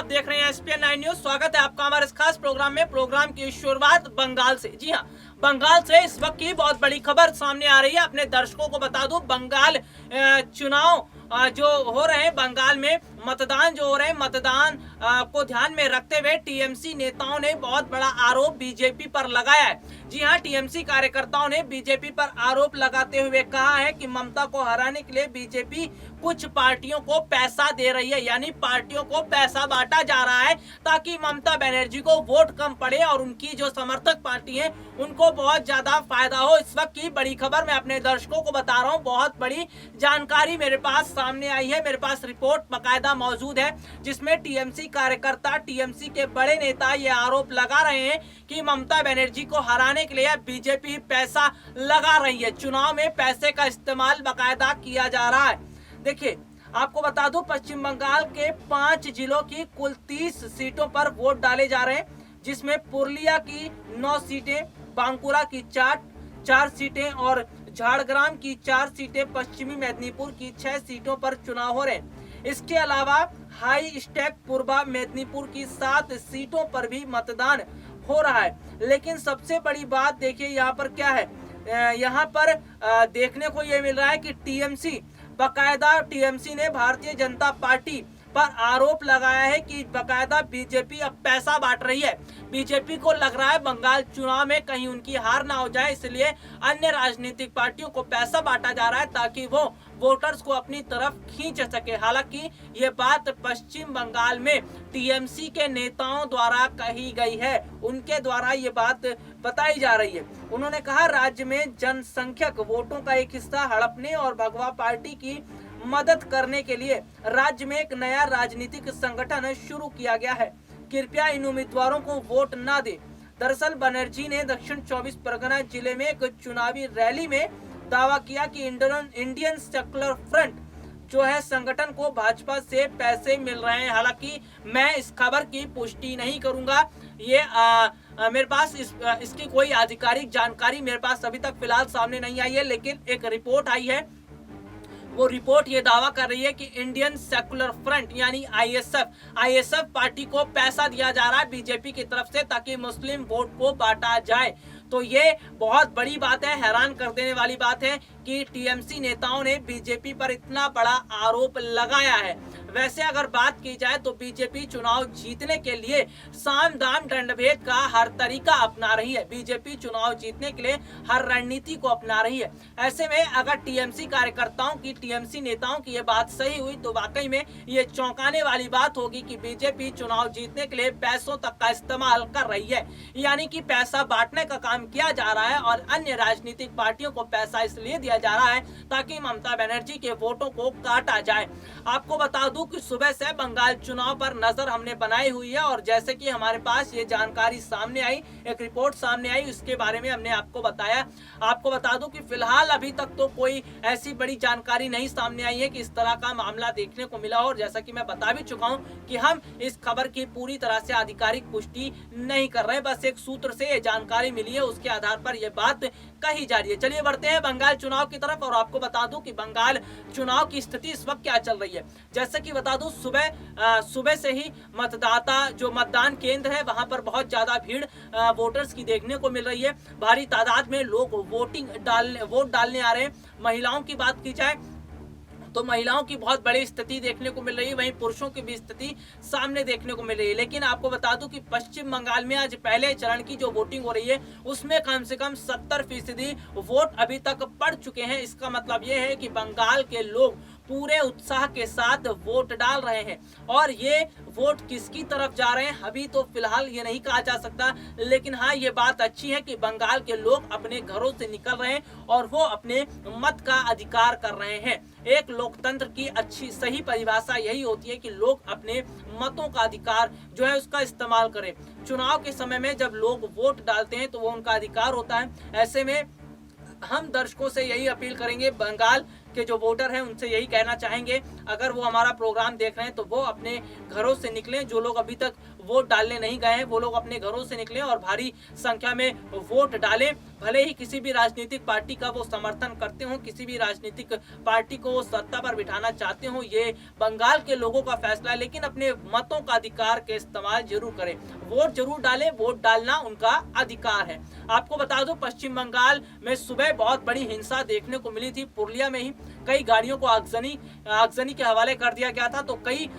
आप देख रहे हैं एसपीएन 9 न्यूज। स्वागत है आपका हमारे इस खास प्रोग्राम में। प्रोग्राम की शुरुआत बंगाल से। जी हाँ, बंगाल से इस वक्त की बहुत बड़ी खबर सामने आ रही है। अपने दर्शकों को बता दूं, बंगाल चुनाव जो हो रहे हैं, बंगाल में मतदान जो हो रहे हैं, मतदान को ध्यान में रखते हुए टीएमसी नेताओं ने बहुत बड़ा आरोप बीजेपी पर लगाया है। जी हाँ, टीएमसी कार्यकर्ताओं ने बीजेपी पर आरोप लगाते हुए कहा है कि ममता को हराने के लिए बीजेपी कुछ पार्टियों को पैसा दे रही है, यानी पार्टियों को पैसा बांटा जा रहा है ताकि ममता बनर्जी को वोट कम पड़े और उनकी जो समर्थक पार्टी है उनको बहुत ज्यादा फायदा हो। इस वक्त की बड़ी खबर मैं अपने दर्शकों को बता रहा हूँ। बहुत बड़ी जानकारी मेरे पास सामने आई है। मेरे पास रिपोर्ट बकायदा मौजूद है जिसमें टीएमसी कार्यकर्ता, टीएमसी के बड़े नेता ये आरोप लगा रहे हैं कि ममता बनर्जी को हराने के लिए बीजेपी पैसा लगा रही है। चुनाव में पैसे का इस्तेमाल बकायदा किया जा रहा है। देखिए, आपको बता दूं, पश्चिम बंगाल के 5 जिलों की कुल 30 सीटों पर वोट डाले जा रहे हैं, जिसमें पुरुलिया की 9 सीटें, बांकुरा की 4 सीटें और झारग्राम की 4 सीटें, पश्चिमी मेदिनीपुर की 6 सीटों पर चुनाव हो रहे हैं। इसके अलावा हाई स्टेक पूर्वा मेदिनीपुर की 7 सीटों पर भी मतदान हो रहा है। लेकिन सबसे बड़ी बात देखिए यहाँ पर क्या है। यहाँ पर देखने को ये मिल रहा है कि बकायदा टीएमसी ने भारतीय जनता पार्टी पर आरोप लगाया है कि बकायदा बीजेपी अब पैसा बांट रही है। बीजेपी को लग रहा है बंगाल चुनाव में कहीं उनकी हार ना हो जाए, इसलिए अन्य राजनीतिक पार्टियों को पैसा बांटा जा रहा है ताकि वो वोटर्स को अपनी तरफ खींच सके। हालांकि ये बात पश्चिम बंगाल में टीएमसी के नेताओं द्वारा कही गई है, उनके द्वारा ये बात बताई जा रही है। उन्होंने कहा, राज्य में जनसंख्यक वोटों का एक हिस्सा हड़पने और भगवा पार्टी की मदद करने के लिए राज्य में एक नया राजनीतिक संगठन शुरू किया गया है। कृपया इन उम्मीदवारों को वोट न दें। दरअसल बनर्जी ने दक्षिण 24 परगना जिले में एक चुनावी रैली में दावा किया कि इंडियन सेक्युलर फ्रंट जो है संगठन को भाजपा से पैसे मिल रहे हैं। हालांकि मैं इस खबर की पुष्टि नहीं करूंगा। ये मेरे पास इसकी कोई आधिकारिक जानकारी मेरे पास अभी तक फिलहाल सामने नहीं आई है, लेकिन एक रिपोर्ट आई है। वो रिपोर्ट ये दावा कर रही है कि इंडियन सेक्युलर फ्रंट यानी आईएसएफ पार्टी को पैसा दिया जा रहा है बीजेपी की तरफ से ताकि मुस्लिम वोट को बांटा जाए। तो ये बहुत बड़ी बात है, हैरान कर देने वाली बात है कि टीएमसी नेताओं ने बीजेपी पर इतना बड़ा आरोप लगाया है। वैसे अगर बात की जाए तो बीजेपी चुनाव जीतने के लिए साम दाम दंडभेद का हर तरीका अपना रही है। बीजेपी चुनाव जीतने के लिए हर रणनीति को अपना रही है। ऐसे में अगर टीएमसी कार्यकर्ताओं की, टीएमसी नेताओं की ये बात सही हुई तो वाकई में ये चौंकाने वाली बात होगी कि बीजेपी चुनाव जीतने के लिए पैसों तक का इस्तेमाल कर रही है, यानी कि पैसा बांटने का काम किया जा रहा है और अन्य राजनीतिक पार्टियों को पैसा इसलिए दिया जा रहा है ताकि ममता बनर्जी के वोटों को काटा जाए। आपको बता दूं कि सुबह से बंगाल चुनाव पर नजर हमने बनाई हुई है और जैसे कि हमारे पास ये जानकारी सामने आई, एक रिपोर्ट सामने आई, उसके बारे में हमने आपको बताया। आपको बता दूं कि फिलहाल अभी तक तो कोई ऐसी बड़ी जानकारी नहीं सामने आई है कि इस तरह का मामला देखने को मिला हो। और जैसा कि मैं बता भी चुका हूं कि हम इस खबर की पूरी तरह से आधिकारिक पुष्टि नहीं कर रहे, बस एक सूत्र से ये जानकारी मिली है, उसके आधार पर यह बात कही जा रही है। चलिए बढ़ते हैं बंगाल चुनाव की तरफ और आपको बता दूं कि बंगाल चुनाव की स्थिति इस वक्त क्या चल रही है। जैसे कि बता दूं, सुबह से ही मतदान केंद्र है वहां पर बहुत ज्यादा भीड़ वोटर्स की देखने को मिल रही है। भारी तादाद में लोग वोट डालने आ रहे हैं। महिलाओं की बात की जाए तो महिलाओं की बहुत बड़ी स्थिति देखने को मिल रही है, वहीं पुरुषों की भी स्थिति सामने देखने को मिल रही है। लेकिन आपको बता दूं कि पश्चिम बंगाल में आज पहले चरण की जो वोटिंग हो रही है उसमें कम से कम 70% वोट अभी तक पड़ चुके हैं। इसका मतलब ये है कि बंगाल के लोग पूरे उत्साह के साथ वोट डाल रहे हैं और ये वोट किसकी तरफ जा रहे हैं अभी तो फिलहाल ये नहीं कहा जा सकता, लेकिन हाँ ये बात अच्छी है कि बंगाल के लोग अपने घरों से निकल रहे हैं और वो अपने मत का अधिकार कर रहे हैं। एक लोकतंत्र की अच्छी सही परिभाषा यही होती है कि लोग अपने मतों का अधिकार जो है उसका इस्तेमाल करें। चुनाव के समय में जब लोग वोट डालते हैं तो वो उनका अधिकार होता है। ऐसे में हम दर्शकों से यही अपील करेंगे बंगाल के जो वोटर हैं उनसे यही कहना चाहेंगे, अगर वो हमारा प्रोग्राम देख रहे हैं तो वो अपने घरों से निकलें। जो लोग अभी तक वोट डालने नहीं गए हैं वो लोग अपने घरों से निकलें और भारी संख्या में वोट डालें। भले ही किसी भी राजनीतिक पार्टी का वो समर्थन करते हो, किसी भी राजनीतिक पार्टी को वो सत्ता पर बिठाना चाहते हो, ये बंगाल के लोगों का फैसला है, लेकिन अपने मतों का अधिकार के इस्तेमाल जरूर करें, वोट जरूर डालें। वोट डालना उनका अधिकार है। आपको बता दो, पश्चिम बंगाल में सुबह बहुत बड़ी हिंसा देखने को मिली थी। पुरुलिया में ही कई गाड़ियों को आगजनी के हवाले कर दिया गया था, तो कई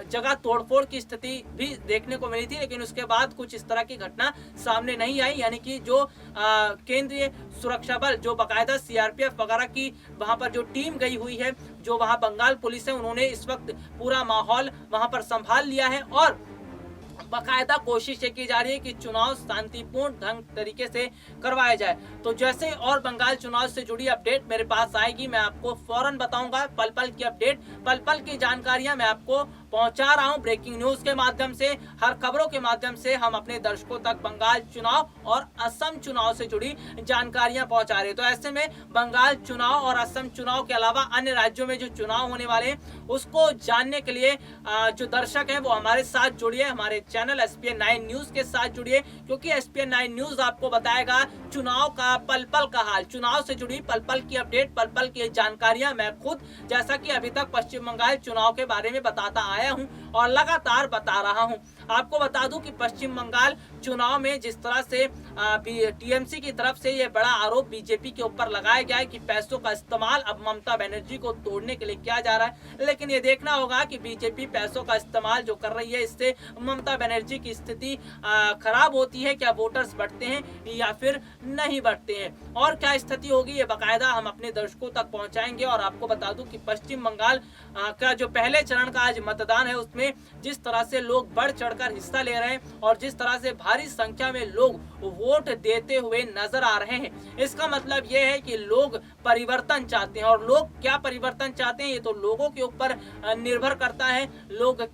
जगह तोड़फोड़ की स्थिति भी देखने को मिली थी, लेकिन उसके बाद कुछ इस तरह की घटना सामने नहीं आई। यानी कि जो केंद्रीय सुरक्षा बल, जो बाकायदा सीआरपीएफ वगैरह की वहां पर जो टीम गई हुई है, जो वहां बंगाल पुलिस है, उन्होंने इस वक्त पूरा माहौल वहां पर संभाल लिया है और बाकायदा कोशिश ये की जा रही है कि चुनाव शांतिपूर्ण ढंग तरीके से करवाया जाए। तो जैसे और बंगाल चुनाव से जुड़ी अपडेट मेरे पास आएगी, मैं आपको फौरन बताऊंगा। पल पल की अपडेट, पल पल की जानकारियां मैं आपको पहुंचा रहा हूं। ब्रेकिंग न्यूज के माध्यम से, हर खबरों के माध्यम से हम अपने दर्शकों तक बंगाल चुनाव और असम चुनाव से जुड़ी जानकारियां पहुंचा रहे हैं। तो ऐसे में बंगाल चुनाव और असम चुनाव के अलावा अन्य राज्यों में जो चुनाव होने वाले हैं उसको जानने के लिए जो दर्शक हैं वो हमारे साथ जुड़िए, हमारे चैनल SPN9 न्यूज के साथ जुड़िए, क्योंकि SPN9 न्यूज आपको बताएगा चुनाव का पल पल का हाल, चुनाव से जुड़ी पल पल की अपडेट, पल पल की जानकारियां मैं खुद, जैसा कि अभी तक पश्चिम बंगाल चुनाव के बारे में बताता आया हूं और लगातार बता रहा हूं। आपको बता दूं कि पश्चिम बंगाल चुनाव में जिस तरह से टीएमसी की तरफ से ये बड़ा आरोप बीजेपी के ऊपर लगाया गया है कि पैसों का इस्तेमाल अब ममता बनर्जी को तोड़ने के लिए किया जा रहा है, लेकिन ये देखना होगा कि बीजेपी पैसों का इस्तेमाल जो कर रही है, इससे ममता बनर्जी की स्थिति खराब होती है। क्या वोटर्स बढ़ते हैं या फिर नहीं बढ़ते हैं, और क्या स्थिति होगी, ये बाकायदा हम अपने दर्शकों तक पहुंचाएंगे। और आपको बता दूं कि पश्चिम बंगाल का जो पहले चरण का आज मतदान है उसमें जिस तरह से लोग बढ़ चढ़कर हिस्सा ले रहे हैं और जिस तरह से भारी संख्या में लोग वोट देते हुए नजर आ रहे हैं, इसका मतलब ये है कि लोग परिवर्तन चाहते हैं। और लोग क्या परिवर्तन चाहते हैं ये तो लोगों के ऊपर निर्भर करता है, लोग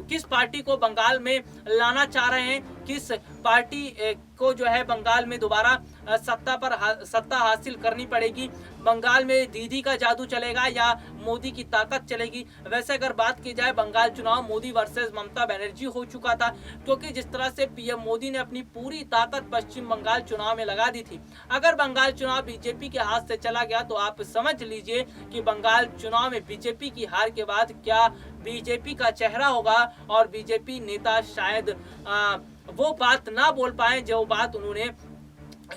किस पार्टी को बंगाल में लाना चाह रहे हैं, किस पार्टी को जो है बंगाल में दोबारा सत्ता हासिल करनी पड़ेगी। बंगाल में दीदी का जादू चलेगा या मोदी की ताकत चलेगी। वैसे अगर बात की जाए, बंगाल चुनाव मोदी वर्सेस ममता बनर्जी हो चुका था, क्योंकि जिस तरह से पीएम मोदी ने अपनी पूरी ताकत पश्चिम बंगाल चुनाव में लगा दी थी, अगर बंगाल चुनाव बीजेपी के हाथ से चला गया तो आप समझ लीजिए कि बंगाल चुनाव में बीजेपी की हार के बाद क्या बीजेपी का चेहरा होगा, और बीजेपी नेता शायद वो बात ना बोल पाए जो बात उन्होंने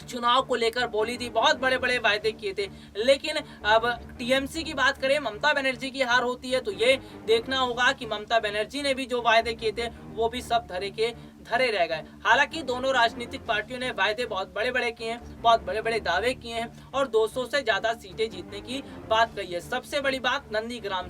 चुनाव को लेकर बोली थी। बहुत बड़े बड़े वायदे किए थे, लेकिन अब टीएमसी की बात करें, ममता बनर्जी की हार होती है तो ये देखना होगा कि ममता बनर्जी ने भी जो वायदे किए थे वो भी सब धरे रह गए। हालांकि दोनों राजनीतिक पार्टियों ने वायदे बहुत बड़े बड़े किए हैं, बहुत बड़े बड़े दावे किए हैं और 200 से ज्यादा सीटें जीतने की बात कही है। सबसे बड़ी बात नंदीग्राम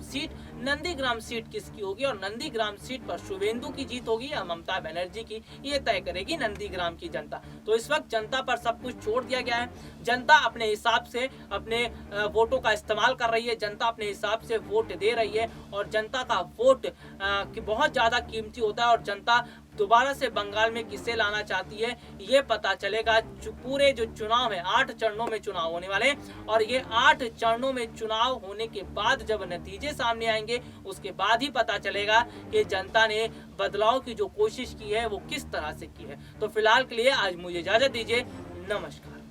सीट किसकी होगी, और नंदीग्राम सीट पर शुभेंदु की जीत होगी या ममता बनर्जी की, ये तय करेगी नंदीग्राम की जनता। तो इस वक्त जनता पर सब कुछ छोड़ दिया गया है। जनता अपने हिसाब से अपने वोटों का इस्तेमाल कर रही है, जनता अपने हिसाब से वोट दे रही है और जनता का वोट बहुत ज्यादा कीमती होता है। और जनता दोबारा से बंगाल में किसे लाना चाहती है ये पता चलेगा। पूरे जो चुनाव है 8 चरणों में चुनाव होने वाले, और ये 8 चरणों में चुनाव होने के बाद जब नतीजे सामने आएंगे उसके बाद ही पता चलेगा कि जनता ने बदलाव की जो कोशिश की है वो किस तरह से की है। तो फिलहाल के लिए आज मुझे इजाजत दीजिए, नमस्कार।